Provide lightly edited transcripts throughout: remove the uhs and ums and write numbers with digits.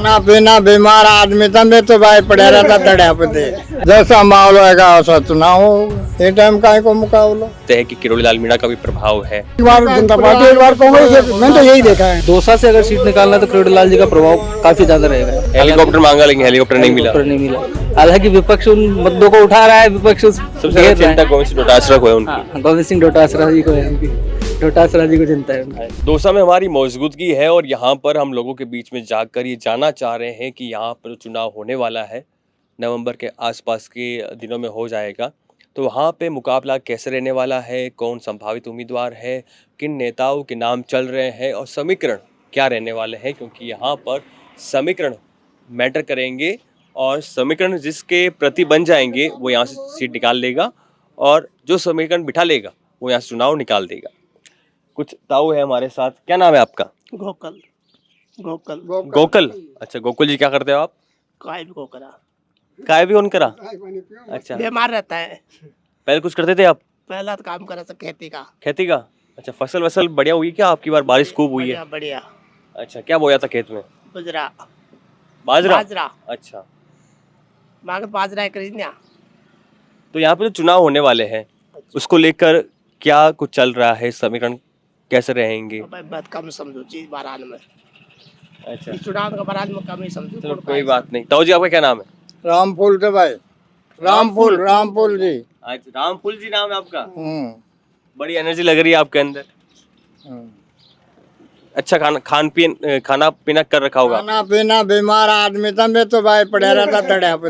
खाना पीना बीमार आदमी था मैं तो भाई पड़ा रहता तड़िया पे जैसा माहौल होगा वैसा चुनाव होगा। ये टाइम का को मुकाबला है कि किरोड़ी लाल मीणा का भी प्रभाव है। एक बार जनता पार्टी एक बार कांग्रेस, मैंने तो यही देखा है। दौसा से अगर सीट निकालना तो किरोड़ी लाल जी का प्रभाव काफी ज्यादा रहेगा। हेलीकॉप्टर मांगा लेकिन हेलीकॉप्टर नहीं मिला। नहीं मिला। हालांकि विपक्ष उन मुद्दों को उठा रहा है, विपक्ष सबसे ज्यादा चिंता गोविंद सिंह डोटासरा को है उनकी। गोविंद सिंह डोटासरा जी को है उनकी, डोटासरा जी को चिंता है उनकी। दौसा में हमारी मौजूदगी है और यहाँ पर हम लोगों के बीच में जाकर ये जानना चाह रहे हैं कि यहाँ पर चुनाव होने वाला है, नवंबर के आसपास के दिनों में हो जाएगा, तो वहाँ पे मुकाबला कैसे रहने वाला है, कौन संभावित उम्मीदवार है, किन नेताओं के नाम चल रहे हैं और समीकरण क्या रहने वाले हैं, क्योंकि यहाँ पर समीकरण मैटर करेंगे और समीकरण जिसके प्रति बन जाएंगे वो यहाँ से सीट निकाल लेगा और जो समीकरण बिठा लेगा वो यहाँ से चुनाव निकाल देगा। कुछ ताऊ है हमारे साथ। क्या नाम है आपका? गोकल गोकल गोकल। अच्छा, गोकुल जी क्या करते हो आप? काय भी गोकला, काय भी ऑन करा। अच्छा, बीमार रहता है। पहले कुछ करते थे आप? पहला तो काम करा था खेती का। खेती का? अच्छा, फसल वसल बढ़िया हुई क्या आपकी बार? बारिश खूब हुई है? बढ़िया। अच्छा, क्या बोया था खेत में? बाजरा। बाजरा। बाजरा। अच्छा, मांग बाजरा खरीदना। तो यहाँ पे जो चुनाव होने वाले हैं उसको लेकर क्या कुछ चल रहा है, समीकरण कैसे रहेंगे? बात कम समझो चीज बारान में। अच्छा, चुनाव का बारान में कम ही समझो। चलो कोई बात नहीं। ताऊ जी आपका क्या नाम है? रामफूल थे भाई, रामफूल जी। अच्छा, रामफूल जी नाम है आपका। बड़ी एनर्जी लग रही है आपके अंदर। अच्छा, खाना पीना कर रखा होगा। खाना पीना बीमार आदमी था मैं तो भाई पड़ा रहता तड़िया पे।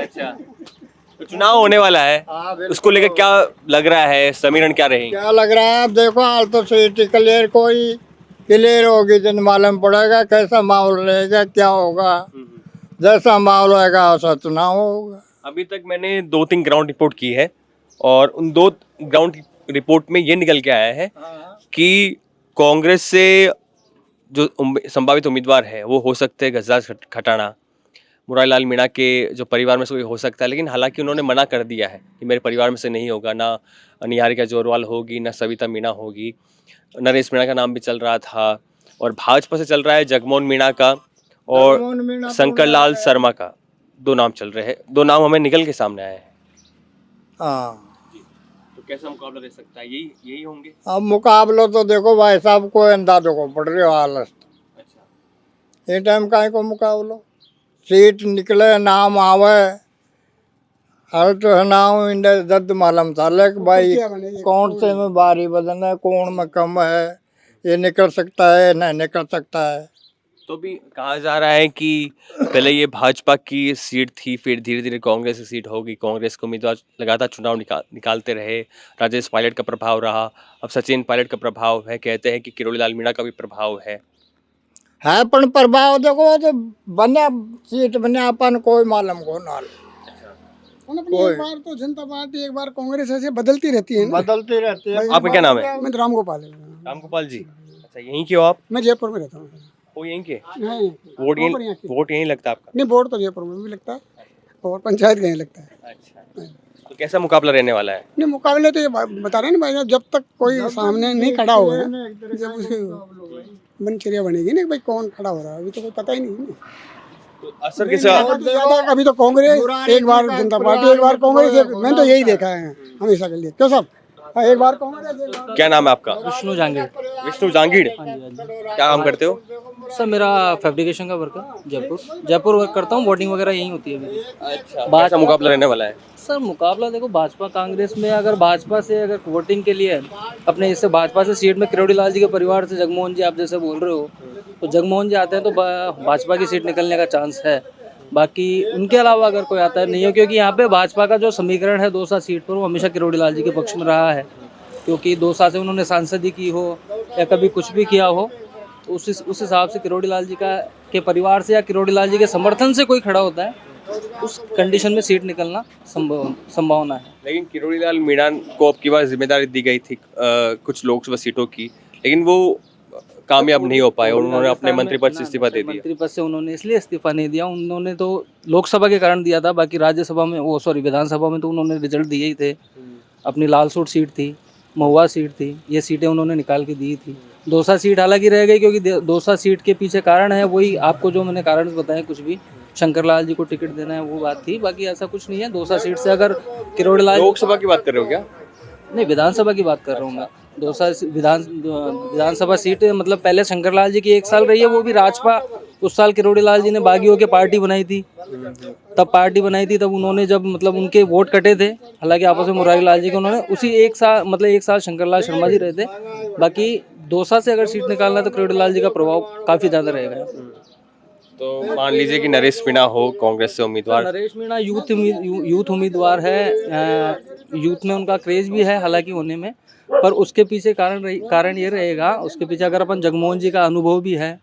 अच्छा, तो चुनाव होने वाला है, उसको लेकर क्या लग रहा है, समीकरण क्या रहेंगे? क्या लग रहा है? अब देखो हाल तो सीट क्लियर होगी, जन मालूम पड़ेगा कैसा माहौल रहेगा, क्या होगा। जैसा माहौल होगा वैसा चुनाव होगा। अभी तक मैंने 2-3 ग्राउंड रिपोर्ट की है और उन 2 ग्राउंड रिपोर्ट में ये निकल के आया है कि कांग्रेस से जो संभावित उम्मीदवार है वो हो सकते हैं गजराज खटाना, मुरारी लाल मीणा के जो परिवार में से कोई हो सकता है, लेकिन हालांकि उन्होंने मना कर दिया है कि मेरे परिवार में से नहीं होगा, ना निहारिका जोरवाल होगी, ना सविता मीणा होगी। नरेश मीणा का नाम भी चल रहा था और भाजपा से चल रहा है जगमोहन मीणा का और शंकर लाल शर्मा का। 2 नाम चल रहे हैं, 2 नाम हमें निकल के सामने आए हैं। तो कैसा मुकाबला रह सकता है? यही होंगे। अब मुकाबला तो देखो भाई साहब को अंदाजों को पड़ रही हो हालत। अच्छा, ये टाइम का को मुकाबला, सीट निकले नाम आवे हर तो है नाम इंडे जद मालूम था कि भाई कौन से में भारी वजन है, कौन में कम है, ये निकल सकता है नहीं निकल सकता है। तो भी कहा जा रहा है कि पहले ये भाजपा की सीट थी, फिर धीरे धीरे कांग्रेस की सीट होगी, कांग्रेस को उम्मीदवार लगातार चुनाव निकालते रहे, राजेश पायलट का प्रभाव रहा, अब सचिन पायलट का प्रभाव है, कहते हैं कि किरोड़ी लाल मीणा का भी प्रभाव है। पर प्रभाव देखो तो बने सीट बने अपन कोई मालूम को नाल। एक बार तो जनता पार्टी एक बार कांग्रेस ऐसे बदलती रहती है ना? बदलती रहती है। आपका क्या नाम है? मैं तो रामगोपाल है। रामगोपाल जी। अच्छा, यहीं के हो आप? मैं जयपुर में रहता हूँ। वो यहीं के? नहीं, वोट यहीं लगता है आपका? नहीं, वोट तो जयपुर में भी लगता है और पंचायत का ही लगता है। अच्छा, तो कैसा मुकाबला रहने वाला है? नहीं, मुकाबले तो ये बता रहे हैं ना भाई, जब तक कोई सामने नहीं खड़ा होगा, जब उसकी बनचर्या बनेगी ना भाई कौन खड़ा हो रहा है, अभी तो कोई पता ही नहीं है। तो असर किसका? अभी तो कांग्रेस एक बार जनता पार्टी एक बार कांग्रेस, मैंने तो यही देखा है हमेशा के लिए। क्यों सब एक बार कांग्रेस। क्या नाम है आपका? विष्णु जांगीड़। विष्णु जांगीड़। क्या काम करते हो? सर मेरा फैब्रिकेशन का वर्क है, जयपुर वर्क करता हूँ, वोटिंग वगैरह यहीं होती है मेरी। अच्छा, कैसा मुकाबला रहने वाला है? सर मुकाबला देखो भाजपा कांग्रेस में, अगर भाजपा से अगर वोटिंग के लिए अपने इससे भाजपा से सीट में किरोड़ी लाल जी के परिवार से जगमोहन जी आप जैसे बोल रहे हो, तो जगमोहन जी आते हैं तो भाजपा की सीट निकलने का चांस है। बाकी उनके अलावा अगर कोई आता है नहीं है, क्योंकि यहाँ पे भाजपा का जो समीकरण है 2 सीट पर वो हमेशा किरोड़ी लाल जी के पक्ष में रहा है, क्योंकि 2 से उन्होंने सांसदी की हो या कभी कुछ भी किया हो, तो उस हिसाब से किरोड़ी लाल जी के परिवार से या किरोड़ी लाल जी के समर्थन से कोई खड़ा होता है, उस कंडीशन में सीट निकलना संभावना है। लेकिन किरोड़ी लाल मीणा को अब की बार जिम्मेदारी दी गई थी कुछ लोकसभा सीटों की, लेकिन वो कामयाब नहीं हो पाए और उन्होंने अपने मंत्री पद से इस्तीफा दे दिया। मंत्री पद से उन्होंने इसलिए इस्तीफा नहीं दिया, उन्होंने तो लोकसभा के कारण दिया था, बाकी राज्यसभा में विधानसभा में तो उन्होंने रिजल्ट दिए ही थे। अपनी लालसूट सीट थी, महुआ सीट थी, ये सीटें उन्होंने निकाल के दी थी, दौसा सीट हालांकि रह गई, क्योंकि दौसा सीट के पीछे कारण है वही आपको जो मैंने कारण बताए, कुछ भी शंकर लाल जी को टिकट देना है वो बात थी, बाकी ऐसा कुछ नहीं है। दौसा सीट से अगर किरोड़ी लाल, लोकसभा की बात कर रहे हो क्या? नहीं विधानसभा की बात कर रहा हूँ मैं। दौसा विधानसभा सीट मतलब पहले शंकर लाल जी की 1 साल रही है, वो भी राजपा। उस साल किरोड़ी लाल जी ने बागी होकर पार्टी बनाई थी, तब पार्टी बनाई थी, तब उन्होंने जब मतलब उनके वोट कटे थे, हालांकि आपस में मुरारी लाल जी के, उन्होंने उसी 1 साल मतलब 1 साल शंकर लाल शर्मा जी रहे थे। बाकी दौसा से अगर सीट निकालना है तो किरोड़ी लाल जी का प्रभाव काफ़ी ज़्यादा रहेगा। तो मान लीजिए कि नरेश मीणा हो कांग्रेस से उम्मीदवार। नरेश मीणा यूथ उम्मीदवार है, यूथ में उनका क्रेज भी है हालांकि होने में, पर उसके पीछे कारण ये रहेगा, उसके पीछे अगर अपन जगमोहन जी का अनुभव भी है,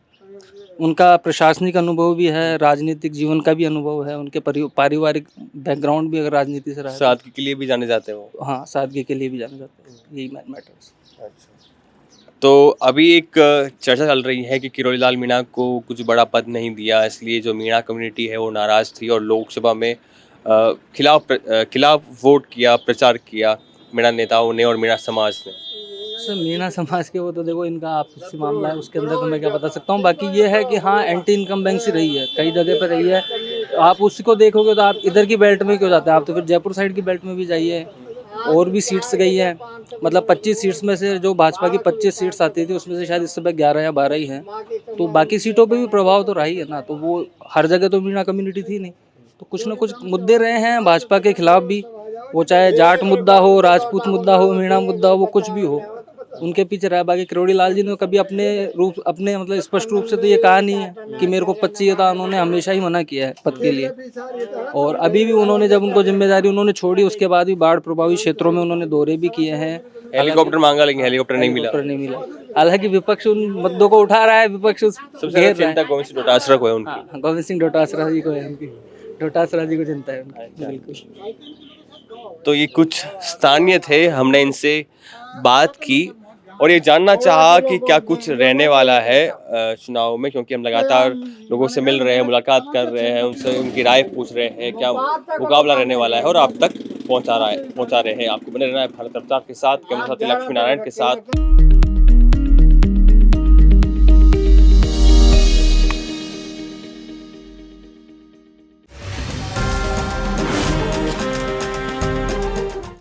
उनका प्रशासनिक अनुभव भी है, राजनीतिक जीवन का भी अनुभव है, उनके पारिवारिक बैकग्राउंड भी अगर राजनीति से रहा है। सादगी के लिए भी जाने जाते हैं वो। हाँ, सादगी के लिए भी जाने जाते हैं, यही मैटर्स। तो अभी एक चर्चा चल रही है कि किरोड़ी लाल मीणा को कुछ बड़ा पद नहीं दिया, इसलिए जो मीणा कम्युनिटी है वो नाराज़ थी और लोकसभा में खिलाफ वोट किया, प्रचार किया मीणा नेताओं ने और मीणा समाज ने। सर मीणा समाज के वो तो देखो इनका आपसी मामला है, उसके अंदर तो मैं क्या बता सकता हूँ। बाकी ये है कि हाँ, एंटी इनकम्बेंसी रही है, कई जगह पर रही है। आप उसको देखोगे तो आप इधर की बेल्ट में क्यों जाते हैं, आप तो फिर जयपुर साइड की बेल्ट में भी जाइए, और भी सीट्स गई है। मतलब 25 सीट्स में से जो भाजपा की 25 सीट्स आती थी उसमें से शायद इस समय 11 या 12 ही हैं, तो बाकी सीटों पे भी प्रभाव तो रहा ही है ना। तो वो हर जगह तो मीणा कम्युनिटी थी नहीं, तो कुछ ना कुछ मुद्दे रहे हैं भाजपा के खिलाफ भी, वो चाहे जाट मुद्दा हो, राजपूत मुद्दा हो, मीणा मुद्दा हो, वो कुछ भी हो, उनके पीछे रहा। बाकी किरोड़ी लाल जी ने कभी अपने मतलब स्पष्ट रूप से तो ये कहा नहीं है कि मेरे को पद चाहिए था, उन्होंने हमेशा ही मना किया है पद के लिए। और अभी भी उन्होंने जब उनको जिम्मेदारी उन्होंने छोड़ी, उसके बाद भी बाढ़ प्रभावित क्षेत्रों में उन्होंने दौरे भी किए हैं। हेलीकॉप्टर मांगा लेकिन हेलीकॉप्टर नहीं मिला। हालांकि विपक्ष उन मुद्दों को उठा रहा है, विपक्ष सबसे ज़्यादा चिंता गोविंद सिंह डोटासरा को है उनकी। हाँ, गोविंद सिंह डोटासरा जी को है उनकी, डोटासरा जी को चिंता है उनकी, बिल्कुल। तो ये कुछ स्थानीय थे, हमने इनसे बात की और ये जानना चाहा कि क्या कुछ रहने वाला है चुनाव में, क्योंकि हम लगातार लोगों से मिल रहे हैं, मुलाकात कर रहे हैं, उनसे उनकी राय पूछ रहे हैं क्या मुकाबला रहने वाला है, और आप तक पहुंचा रहे हैं। आपको बने रहना है भारत रफ्तार के साथ, कैमरा साथी लक्ष्मी नारायण के साथ।